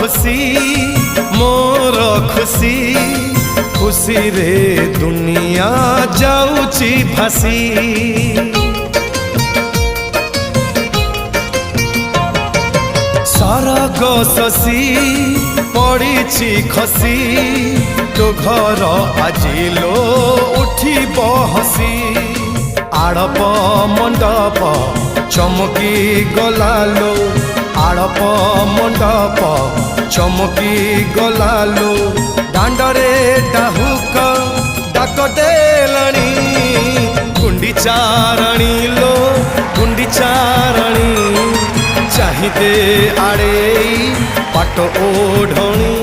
खुशी मोर खुशी खुशी रे दुनिया जाऊची भासी सरग शशी पड़ी खसी तो घर आजिलो उठिब हसी आड़प मंडप चमकी गलालो आड़प मंडप चमकी गलालो दांडरे डाहुक डाक देलाणी गुंडीचाराणी लो गुंडीचाराणी चाहिदे आड़े पाट ओढ़णी